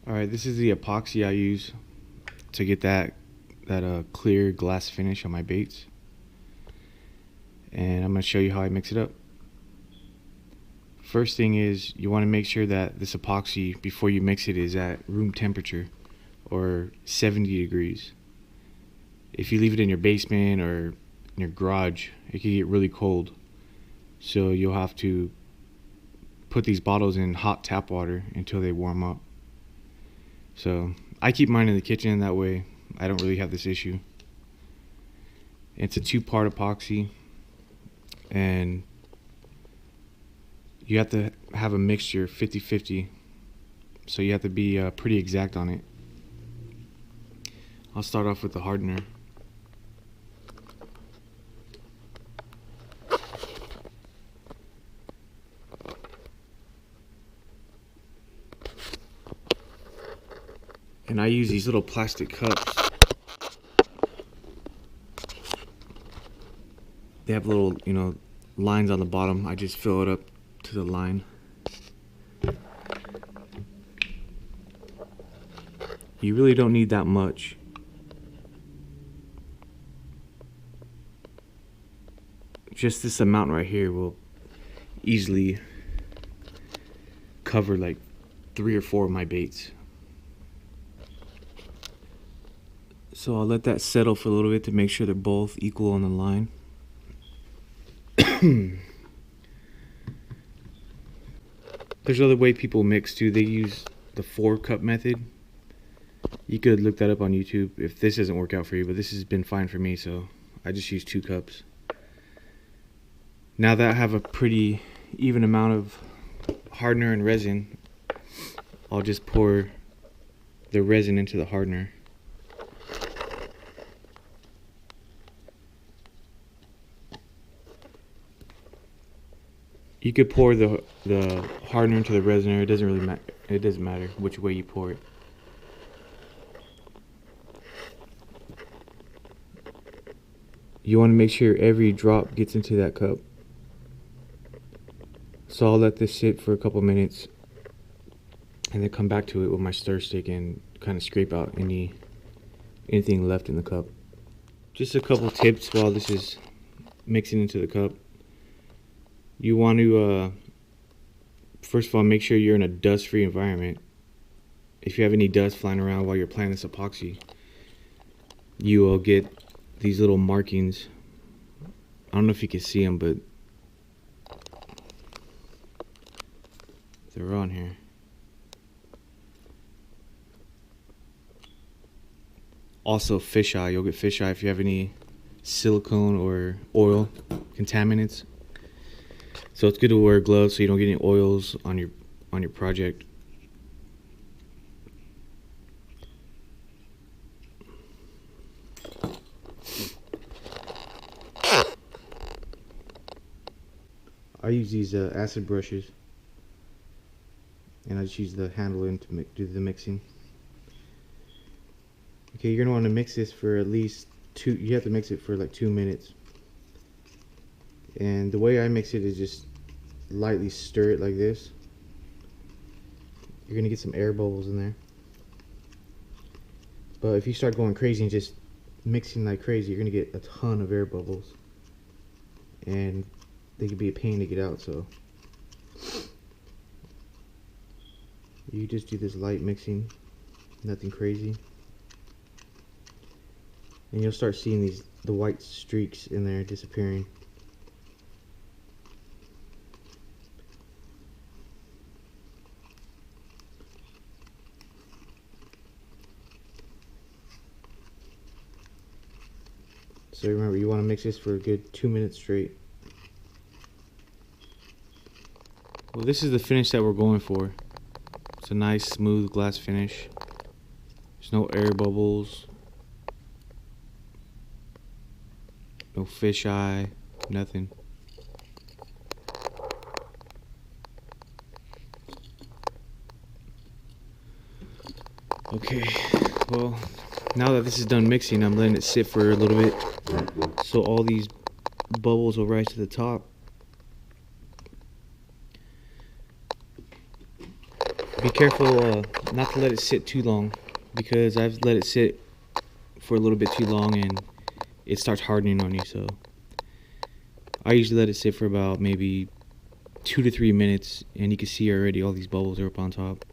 Alright, this is the epoxy I use to get that clear glass finish on my baits. And I'm going to show you how I mix it up. First thing is, you want to make sure that this epoxy, before you mix it, is at room temperature, or 70 degrees. If you leave it in your basement or in your garage, it can get really cold. So you'll have to put these bottles in hot tap water until they warm up. So I keep mine in the kitchen, that way I don't really have this issue. It's a 2-part epoxy, and you have to have a mixture 50-50, so you have to be pretty exact on it. I'll start off with the hardener. And I use these little plastic cups. They have little, lines on the bottom. I just fill it up to the line. You really don't need that much. Just this amount right here will easily cover like 3 or 4 of my baits. So I'll let that settle for a little bit to make sure they're both equal on the line. There's another way people mix too. They use the 4-cup method. You could look that up on YouTube if this doesn't work out for you, but this has been fine for me, so I just use 2 cups. Now that I have a pretty even amount of hardener and resin, I'll just pour the resin into the hardener. You could pour the hardener into the resin. It doesn't really matter. It doesn't matter which way you pour it. You want to make sure every drop gets into that cup. So I'll let this sit for a couple minutes, and then come back to it with my stir stick and kind of scrape out anything left in the cup. Just a couple tips while this is mixing into the cup. You want to, first of all, make sure you're in a dust-free environment. If you have any dust flying around while you're applying this epoxy, you will get these little markings. I don't know if you can see them, but they're on here. Also, fisheye. You'll get fisheye if you have any silicone or oil contaminants. So it's good to wear gloves so you don't get any oils on your project. I use these acid brushes, and I just use the handle in to do the mixing. Okay, you're gonna want to mix this for at least you have to mix it for like 2 minutes. And the way I mix it is just lightly stir it like this. You're gonna get some air bubbles in there. But if you start going crazy and just mixing like crazy, you're gonna get a ton of air bubbles, and they could be a pain to get out. So you just do this light mixing, nothing crazy, and you'll start seeing the white streaks in there disappearing. So remember, you want to mix this for a good 2 minutes straight. Well, this is the finish that we're going for. It's a nice smooth glass finish. There's no air bubbles, no fisheye, nothing. Okay, well, now that this is done mixing, I'm letting it sit for a little bit so all these bubbles will rise to the top. Be careful not to let it sit too long, because I've let it sit for a little bit too long and it starts hardening on you. So I usually let it sit for about maybe 2 to 3 minutes, and you can see already all these bubbles are up on top.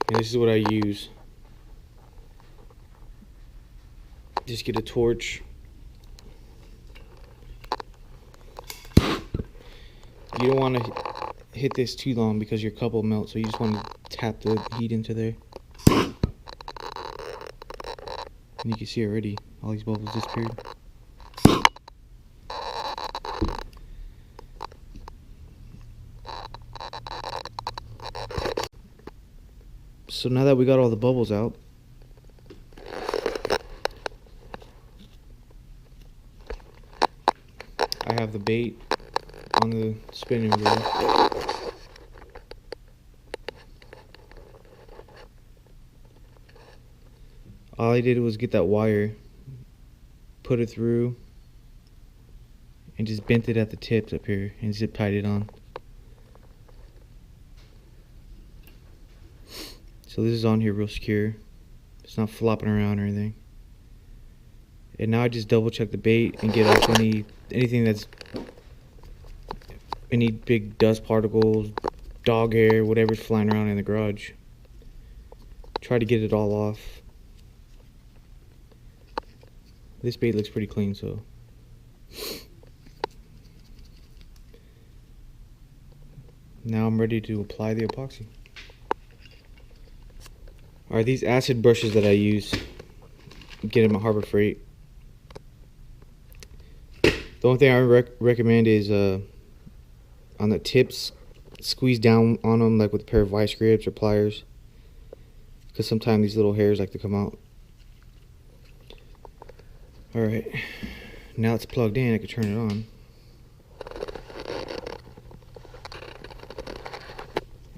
And this is what I use. Just get a torch. You don't want to hit this too long because your cup will melt, so you just want to tap the heat into there. And you can see already all these bubbles disappeared. So now that we got all the bubbles out, I have the bait on the spinning wheel. All I did was get that wire, put it through, and just bent it at the tips up here and zip tied it on. So this is on here real secure. It's not flopping around or anything. And now I just double check the bait and get off anything that's any big dust particles, dog hair, whatever's flying around in the garage. Try to get it all off. This bait looks pretty clean, so now I'm ready to apply the epoxy. Alright, these acid brushes that I use, get them at Harbor Freight. The only thing I recommend is on the tips, squeeze down on them like with a pair of vice grips or pliers, because sometimes these little hairs like to come out. Alright, now it's plugged in, I can turn it on.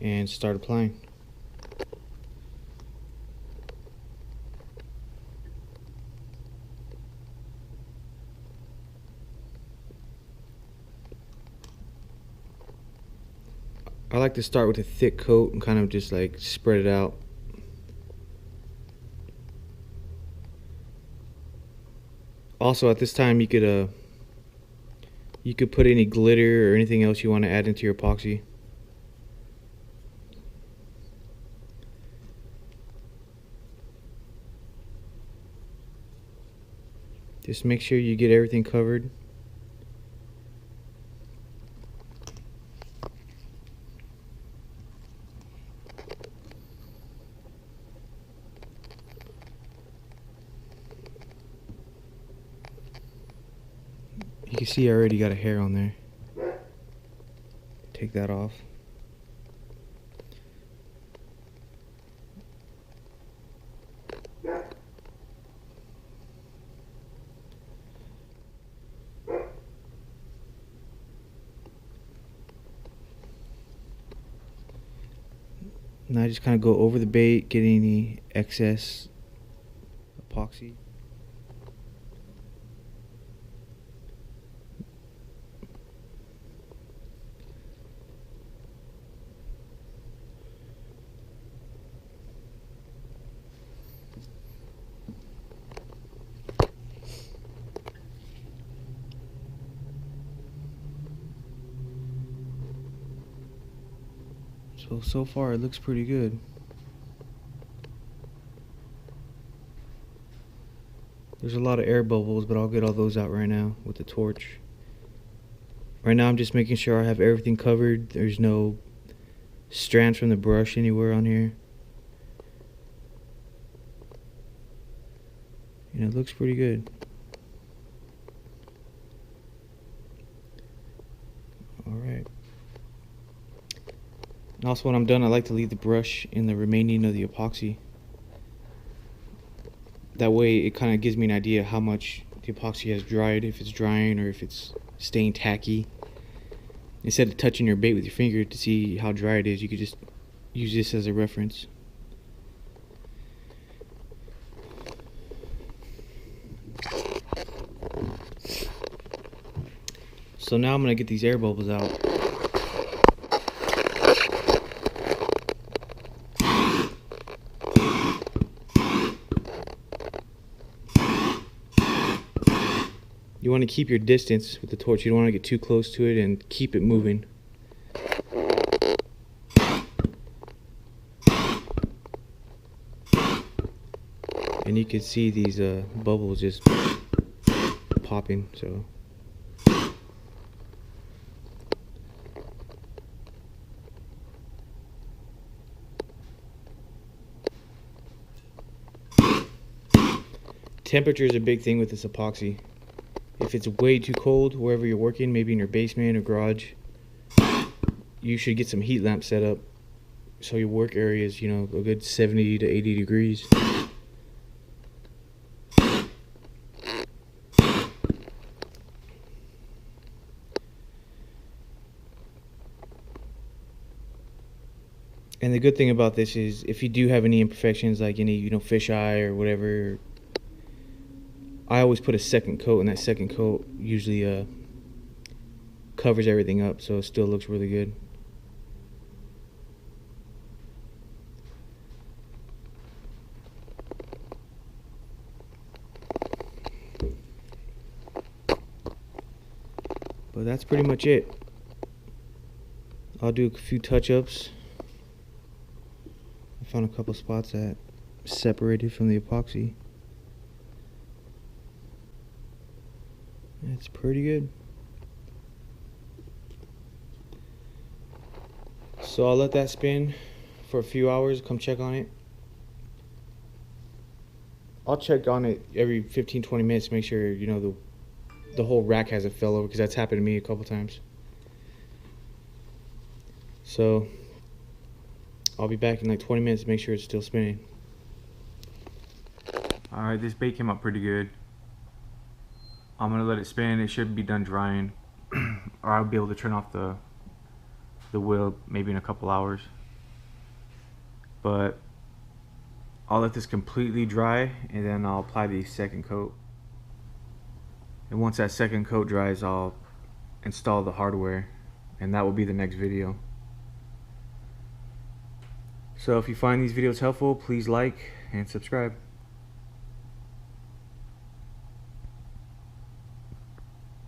And start applying. I like to start with a thick coat and kind of just like spread it out. Also, at this time, you could put any glitter or anything else you want to add into your epoxy. Just make sure you get everything covered. You can see I already got a hair on there. Take that off. Now I just kind of go over the bait, get any excess epoxy. So far it looks pretty good. There's a lot of air bubbles, but I'll get all those out right now with the torch. Right now I'm just making sure I have everything covered. There's no strands from the brush anywhere on here. And it looks pretty good. Alright. And also when I'm done, I like to leave the brush in the remaining of the epoxy. That way it kind of gives me an idea how much the epoxy has dried, if it's drying or if it's staying tacky. Instead of touching your bait with your finger to see how dry it is, you could just use this as a reference. So now I'm going to get these air bubbles out. You want to keep your distance with the torch. You don't want to get too close to it, and keep it moving. And you can see these bubbles just popping. So temperature is a big thing with this epoxy. If it's way too cold wherever you're working, maybe in your basement or garage, you should get some heat lamps set up so your work area is, you know, a good 70 to 80 degrees. And the good thing about this is, if you do have any imperfections, like any, you know, fisheye or whatever, I always put a second coat, and that second coat usually covers everything up, so it still looks really good. But that's pretty much it. I'll do a few touch-ups. I found a couple spots that separated from the epoxy. It's pretty good. So I'll let that spin for a few hours. Come check on it. I'll check on it every 15-20 minutes to make sure, you know, the whole rack hasn't fell over, because that's happened to me a couple times. So I'll be back in like 20 minutes to make sure it's still spinning. Alright, this bait came out pretty good. I'm gonna let it spin. It should be done drying, or I'll be able to turn off the wheel maybe in a couple hours. But I'll let this completely dry, and then I'll apply the second coat. And once that second coat dries, I'll install the hardware, and that will be the next video. So if you find these videos helpful, please like and subscribe.